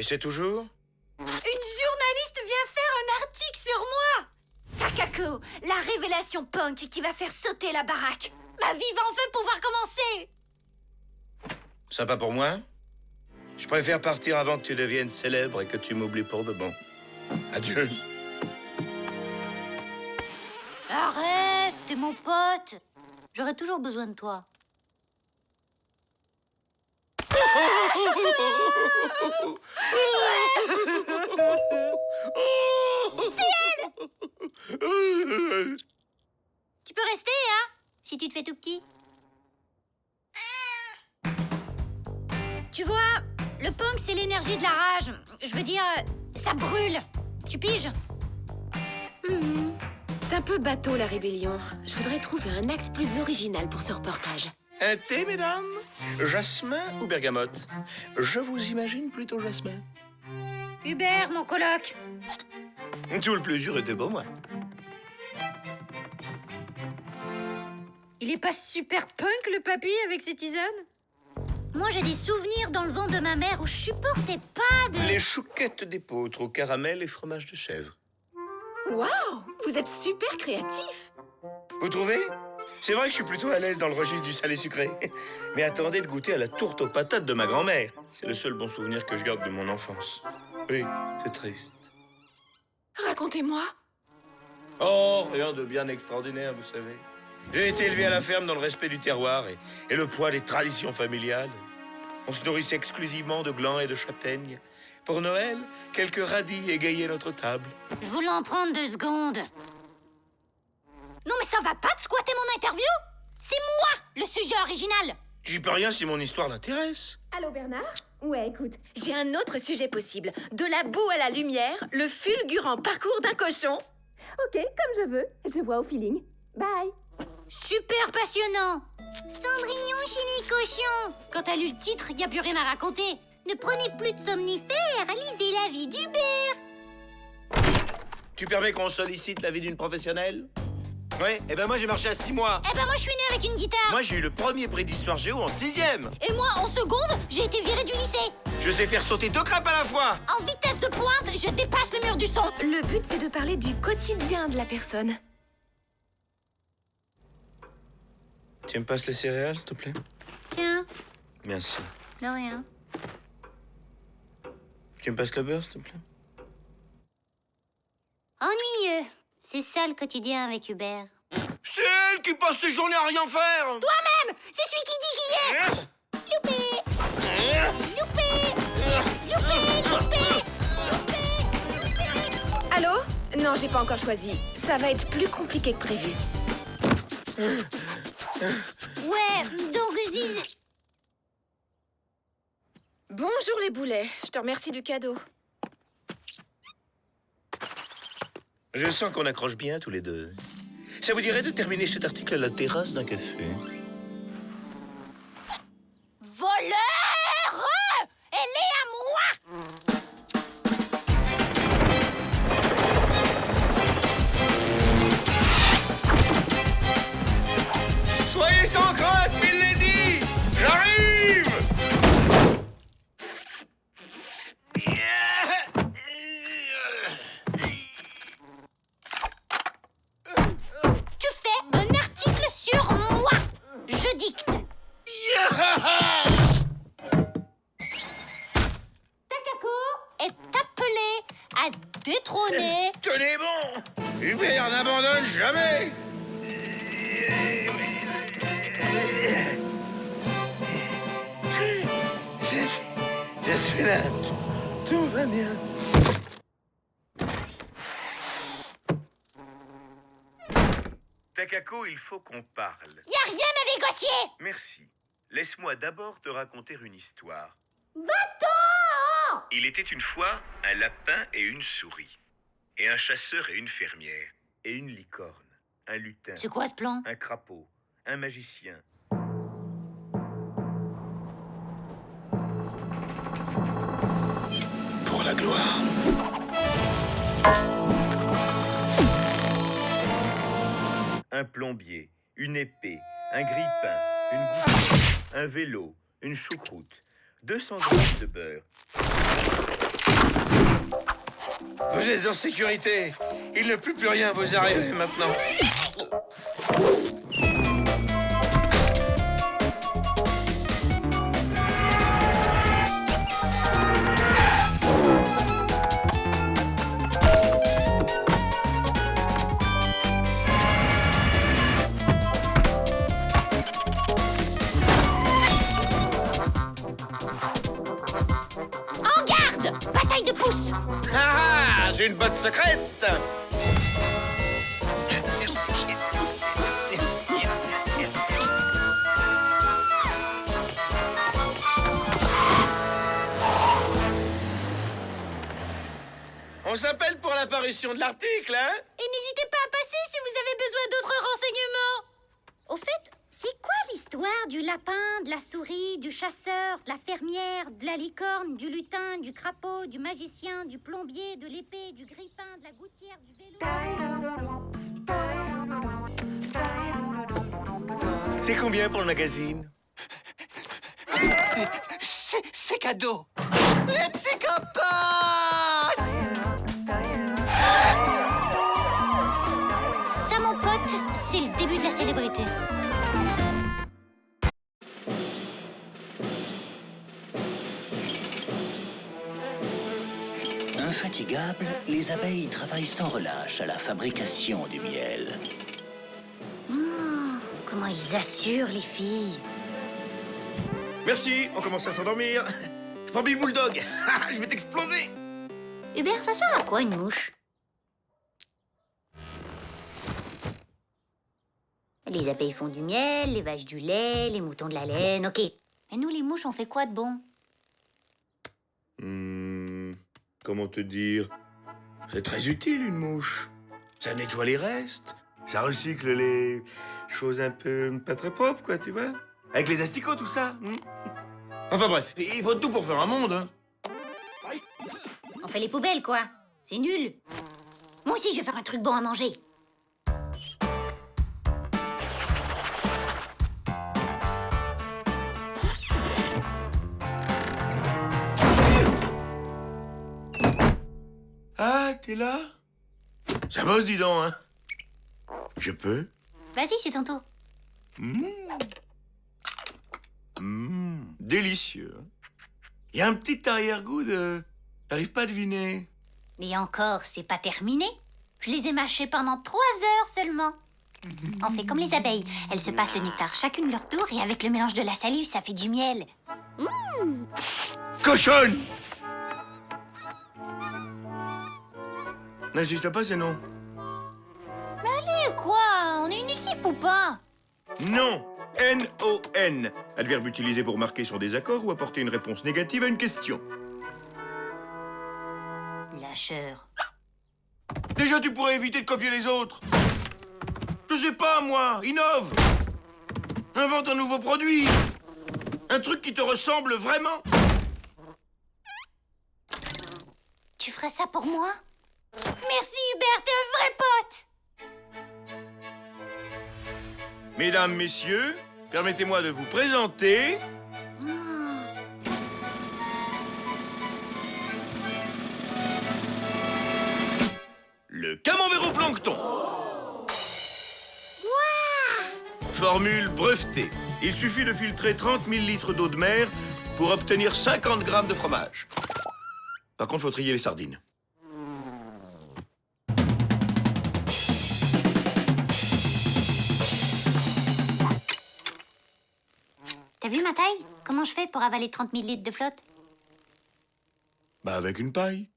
c'est toujours? Une journaliste vient faire un article sur moi. Takako, la révélation punk qui va faire sauter la baraque. Ma vie va enfin pouvoir commencer. Sympa pour moi. Je préfère partir avant que tu deviennes célèbre et que tu m'oublies pour de bon. Adieu. Arrête, t'es mon pote. J'aurai toujours besoin de toi. Tu peux rester, hein, si tu te fais tout petit. Tu vois, le punk, c'est l'énergie de la rage. Je veux dire, ça brûle. Tu piges? C'est un peu bateau, la rébellion. Je voudrais trouver un axe plus original pour ce reportage. Un thé, mesdames? Jasmin ou bergamote? Je vous imagine plutôt jasmin. Hubert, mon coloc. Tout le plaisir était pour moi. Il est pas super punk, le papy, avec ses tisanes? Moi, j'ai des souvenirs dans le ventre de ma mère où je supportais pas de... Les chouquettes d'épeautre au caramel et fromage de chèvre. Waouh! Vous êtes super créatif! Vous trouvez? C'est vrai que je suis plutôt à l'aise dans le registre du salé sucré. Mais attendez de goûter à la tourte aux patates de ma grand-mère. C'est le seul bon souvenir que je garde de mon enfance. Oui, c'est triste. Racontez-moi. Oh, rien de bien extraordinaire, vous savez. J'ai été élevé à la ferme dans le respect du terroir et le poids des traditions familiales. On se nourrissait exclusivement de glands et de châtaignes. Pour Noël, quelques radis égayaient notre table. Je voulais en prendre 2 secondes. Non, mais ça va pas de squatter mon interview? C'est moi, le sujet original. J'y peux rien si mon histoire l'intéresse. Allô, Bernard? Ouais, écoute, j'ai un autre sujet possible. De la boue à la lumière, le fulgurant parcours d'un cochon. Ok, comme je veux. Je vois au feeling. Bye. Super passionnant. Cendrillon chez les cochons. Quand t'as lu le titre, y a plus rien à raconter. Ne prenez plus de somnifères, lisez la vie d'Hubert. Tu permets qu'on sollicite l'avis d'une professionnelle? Ouais, et ben moi j'ai marché à 6 mois. Eh ben moi je suis née avec une guitare. Moi j'ai eu le premier prix d'histoire géo en 6e. Et moi en seconde, j'ai été virée du lycée. Je sais faire sauter 2 crêpes à la fois. En vitesse de pointe, je dépasse le mur du son. Le but, c'est de parler du quotidien de la personne. Tu me passes les céréales, s'il te plaît? Tiens, Merci. de rien. Tu me passes le beurre, s'il te plaît? Ennuyeux. C'est ça le quotidien avec Hubert. C'est elle qui passe ses journées à rien faire. Toi-même, c'est celui qui dit qui est. Loupé. Loupé. Loupé, loupé. Allô? Non, j'ai pas encore choisi. Ça va être plus compliqué que prévu. Ouais, donc je disais... Bonjour les boulets. Je te remercie du cadeau. Je sens qu'on accroche bien tous les deux. Ça vous dirait de terminer cet article à la terrasse d'un café? Voleur! Elle est à moi! Soyez sans crainte, Milady! J'arrive! Tu fais un article sur moi! Je dicte. Takako est appelé à détrôner... Tenez bon! Hubert n'abandonne jamais! Je suis là. Tout va bien. Takako, il faut qu'on parle. Y a rien à négocier! Merci. Laisse-moi d'abord te raconter une histoire. Va-t'en! Il était une fois un lapin et une souris. Et un chasseur et une fermière. Et une licorne. Un lutin. C'est quoi ce plan? Un crapaud. Un magicien. Pour la gloire. Un plombier. Une épée. Un grille-pain. Une gouttière. Un vélo. Une choucroute. 200 grammes de beurre. Vous êtes en sécurité. Il ne peut plus rien vous arriver maintenant. En garde! Bataille de pouces! Ah ah, j'ai une botte secrète. On s'appelle pour la parution de l'article, hein? Et n'hésitez pas à passer si vous avez besoin d'autres renseignements. Au fait, c'est quoi l'histoire du lapin, de la souris, du chasseur, de la fermière, de la licorne, du lutin, du crapaud, du magicien, du plombier, de l'épée, du grippin, de la gouttière, du vélo? C'est combien pour le magazine? C'est cadeau. Les psychopathes! Ça, mon pote, c'est le début de la célébrité. Infatigables, les abeilles travaillent sans relâche à la fabrication du miel. Comment ils assurent, les filles. Merci, on commence à s'endormir. Je prends Big Bulldog. Je vais t'exploser. Hubert, ça sert à quoi, une mouche? Les abeilles font du miel, les vaches du lait, les moutons de la laine, ok. Mais nous, les mouches, on fait quoi de bon? Comment te dire? C'est très utile, une mouche. Ça nettoie les restes. Ça recycle les choses un peu pas très propres, quoi, tu vois? Avec les asticots, tout ça. Enfin bref, il faut tout pour faire un monde, hein. On fait les poubelles, quoi. C'est nul. Moi aussi, je vais faire un truc bon à manger. Ah, t'es là? Ça bosse, dis donc, hein. Je peux? Vas-y, c'est ton tour. Délicieux. Il y a un petit arrière-goût de... J'arrive pas à deviner. Et encore, c'est pas terminé. Je les ai mâchés pendant 3 heures seulement. On fait comme les abeilles. Elles se passent le nectar chacune leur tour et avec le mélange de la salive, ça fait du miel. Cochonne! N'insiste pas, c'est non. Et quoi? On est une équipe ou pas? Non. N-O-N. Adverbe utilisé pour marquer son désaccord ou apporter une réponse négative à une question. Lâcheur. Déjà, tu pourrais éviter de copier les autres. Je sais pas, moi. Innove. Invente un nouveau produit. Un truc qui te ressemble vraiment. Tu ferais ça pour moi? Merci Hubert, t'es un vrai pote! Mesdames, messieurs, permettez-moi de vous présenter... le camembert au plancton. Formule brevetée. Il suffit de filtrer 30 000 litres d'eau de mer pour obtenir 50 grammes de fromage. Par contre, faut trier les sardines. T'as vu ma taille? Comment je fais pour avaler 30 000 litres de flotte? Bah, avec une paille.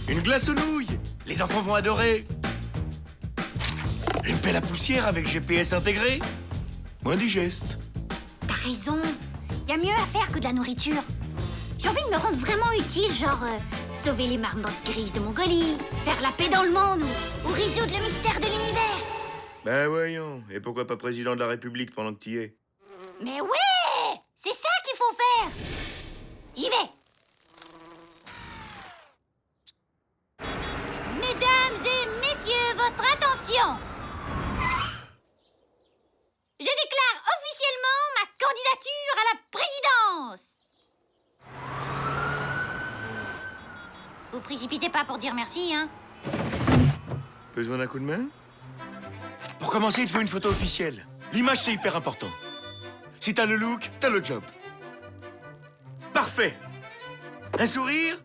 Une glace aux nouilles. Les enfants vont adorer. Une pelle à poussière avec GPS intégré. Moins digeste. T'as raison. Y a mieux à faire que de la nourriture. J'ai envie de me rendre vraiment utile, genre sauver les marmottes grises de Mongolie, faire la paix dans le monde ou résoudre le mystère de l'univers. Ben voyons. Et pourquoi pas président de la République pendant que t'y es? Mais ouais! C'est ça qu'il faut faire! J'y vais! Mesdames et messieurs, votre attention! Je déclare officiellement ma candidature à la présidence! précipitez pas pour dire merci, hein. Besoin d'un coup de main? Pour commencer, il te faut une photo officielle. L'image, c'est hyper important. Si t'as le look, t'as le job. Parfait. Un sourire?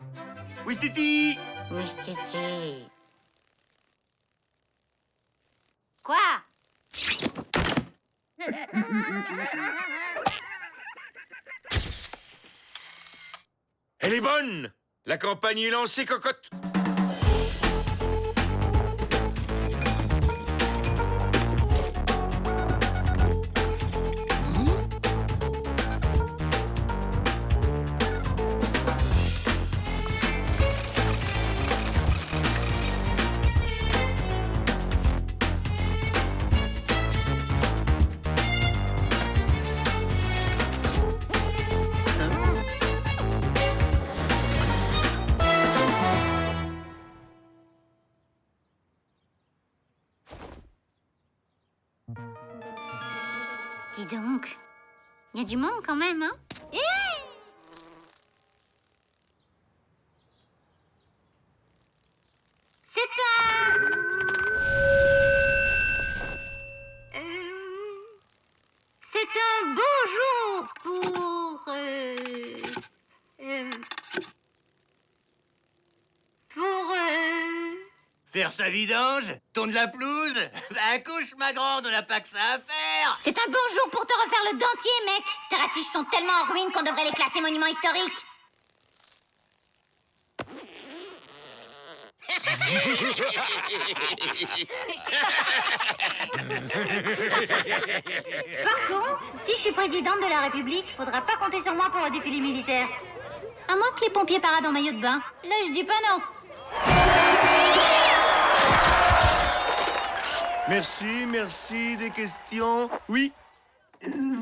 Ouistiti? Mistiti. Quoi? Elle est bonne! La campagne est lancée, cocotte! Dis donc, il y a du monde quand même, hein? C'est un beau jour pour Faire sa vidange? Tourne la pelouse? Bah, accouche, ma grande, on n'a pas que ça à faire! C'est un bon jour pour te refaire le dentier, mec. Tes ratiches sont tellement en ruine qu'on devrait les classer monuments historiques. Par contre, si je suis présidente de la République, faudra pas compter sur moi pour le défilé militaire. À moins que les pompiers paradent en maillot de bain. Là, je dis pas non. Merci, des questions? Oui?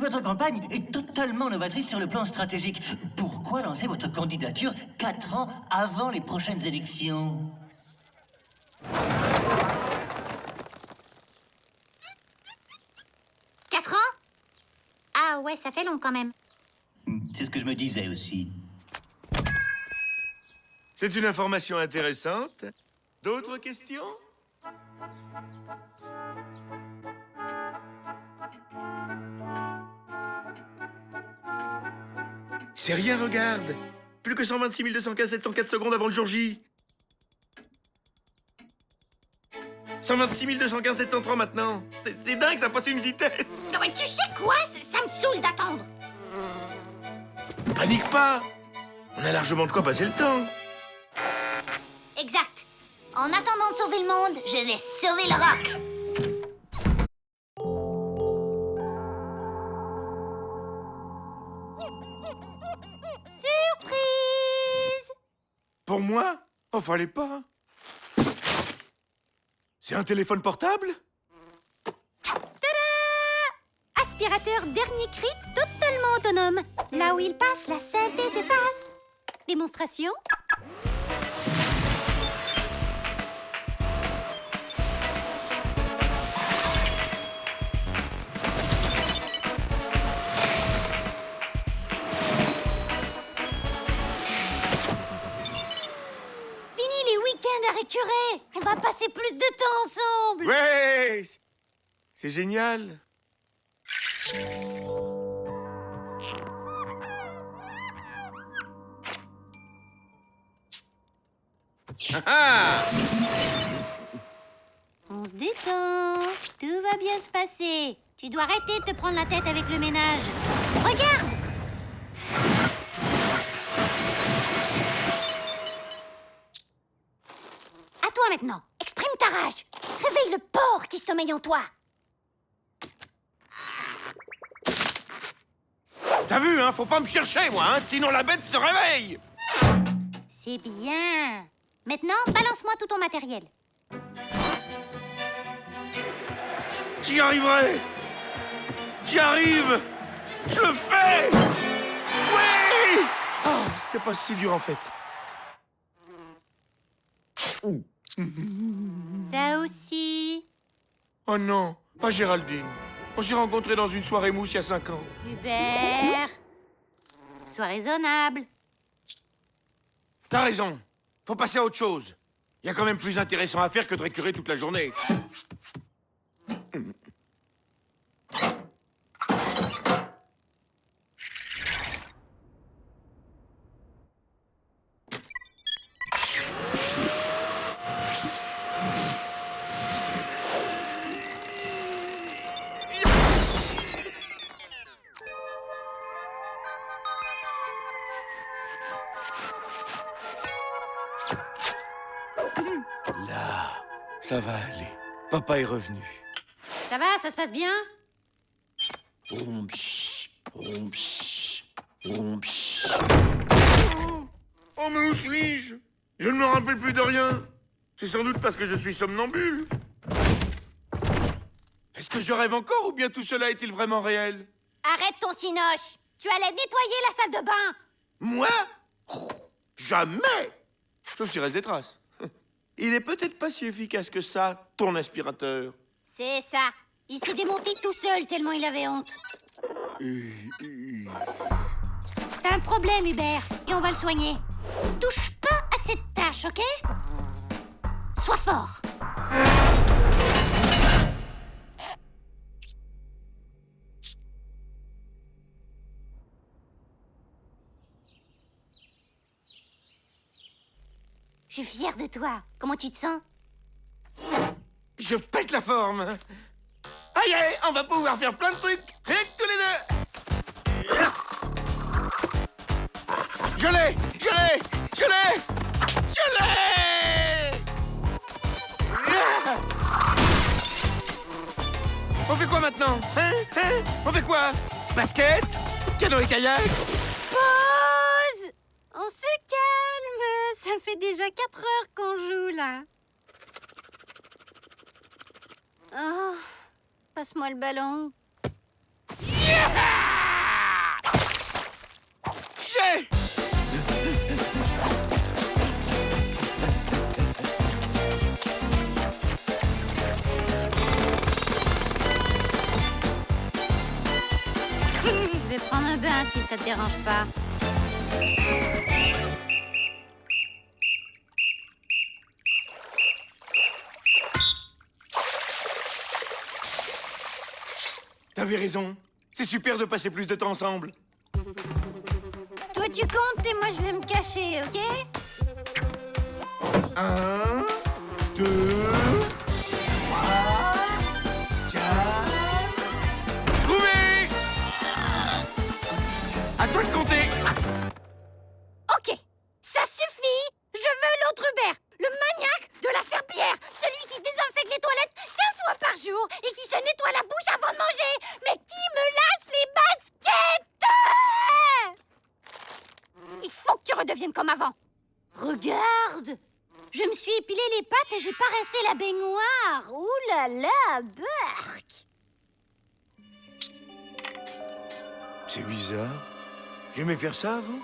Votre campagne est totalement novatrice sur le plan stratégique. Pourquoi lancer votre candidature 4 ans avant les prochaines élections? Quatre ans? Ah ouais, ça fait long quand même. C'est ce que je me disais aussi. C'est une information intéressante. D'autres questions? C'est rien, regarde. Plus que 126 215 704 secondes avant le jour J. 126 215 703 maintenant. C'est dingue, ça a passé une vitesse. Non mais tu sais quoi? Ça me saoule d'attendre. Panique pas. On a largement de quoi passer le temps. Exact. En attendant de sauver le monde, je vais sauver le rock. Surprise! Pour moi? Oh, fallait pas. C'est un téléphone portable? Aspirateur dernier cri totalement autonome. Là où il passe, la saleté s'efface. Démonstration. Fini les week-ends à récurer. On va passer plus de temps ensemble. Ouais! C'est génial. On se détend. Tout va bien se passer. Tu dois arrêter de te prendre la tête avec le ménage. Regarde! À toi maintenant. Exprime ta rage. Réveille le porc qui sommeille en toi. T'as vu, hein? Faut pas me chercher, moi, hein? Sinon la bête se réveille! C'est bien. Maintenant, balance-moi tout ton matériel. J'y arriverai! J'y arrive! Je le fais! Oui! Oh, c'était pas si dur, en fait. Ça aussi. Oh non, pas Géraldine. On s'est rencontrés dans une soirée mousse il y a 5 ans. Hubert. Sois raisonnable. T'as raison. faut passer à autre chose. Il y a quand même plus intéressant à faire que de récurer toute la journée. Là, ça va aller. Papa est revenu. Ça va, ça se passe bien? Oh, mais où suis-je? Je ne me rappelle plus de rien. C'est sans doute parce que je suis somnambule. Est-ce que je rêve encore ou bien tout cela est-il vraiment réel? Arrête ton cinoche! Tu allais nettoyer la salle de bain! Moi? Oh, jamais! Sauf s'il reste des traces. Il est peut-être pas si efficace que ça, ton aspirateur. C'est ça. Il s'est démonté tout seul tellement il avait honte. T'as un problème, Hubert, et on va le soigner. Touche pas à cette tâche, ok? Sois fort. Je suis fière de toi. Comment tu te sens? Je pète la forme. Aïe, aïe, on va pouvoir faire plein de trucs. Rien que tous les deux. Je l'ai. On fait quoi maintenant? Hein? On fait quoi? Basket? Canoë-kayak? Pause! On se calme. Ça fait déjà 4 heures qu'on joue, là. Oh, passe-moi le ballon. J'ai! Je vais prendre un bain si ça te dérange pas. T'avais raison. C'est super de passer plus de temps ensemble. Toi, tu comptes et moi, je vais me cacher, ok? 1, 2, 3, 4... Trouvé! À toi de compter. Ok, ça suffit. Je veux l'autre Hubert, le maniaque de la serpillière, celui qui désinfecte les toilettes 15 fois par jour et qui se nettoie la bouche avant de manger, mais qui me lâche les baskets. Il faut que tu redeviennes comme avant. Regarde, je me suis épilé les pattes et j'ai pas rincé la baignoire. Ouh là là, Burk. C'est bizarre. J'aimais faire ça avant.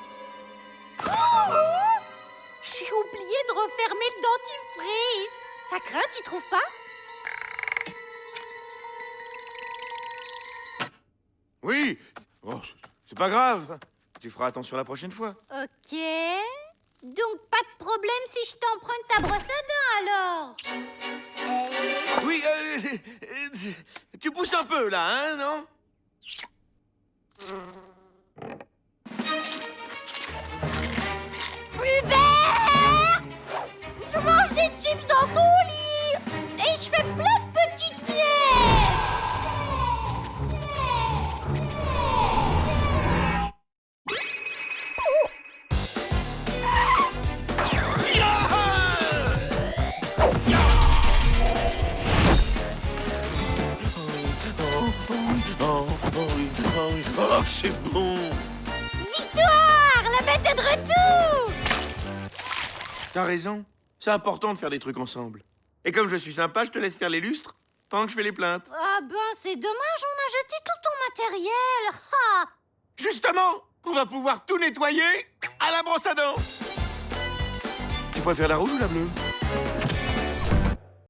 J'ai oublié de refermer le dentifrice. Ça craint, tu trouves pas? Oui. Oh, c'est pas grave. Tu feras attention la prochaine fois. Ok. Donc pas de problème si je t'emprunte ta brosse à dents, alors? Oui, tu pousses un peu là, hein, non? Hubert! Je mange des chips dans ton lit! Et je fais plein de petites miettes! Oh, que c'est bon! Victoire! La bête est de retour! T'as raison. C'est important de faire des trucs ensemble. Et comme je suis sympa, je te laisse faire les lustres pendant que je fais les plaintes. Ah ben, c'est dommage, on a jeté tout ton matériel. Ah! Justement, on va pouvoir tout nettoyer à la brosse à dents. Tu préfères la rouge ou la bleue?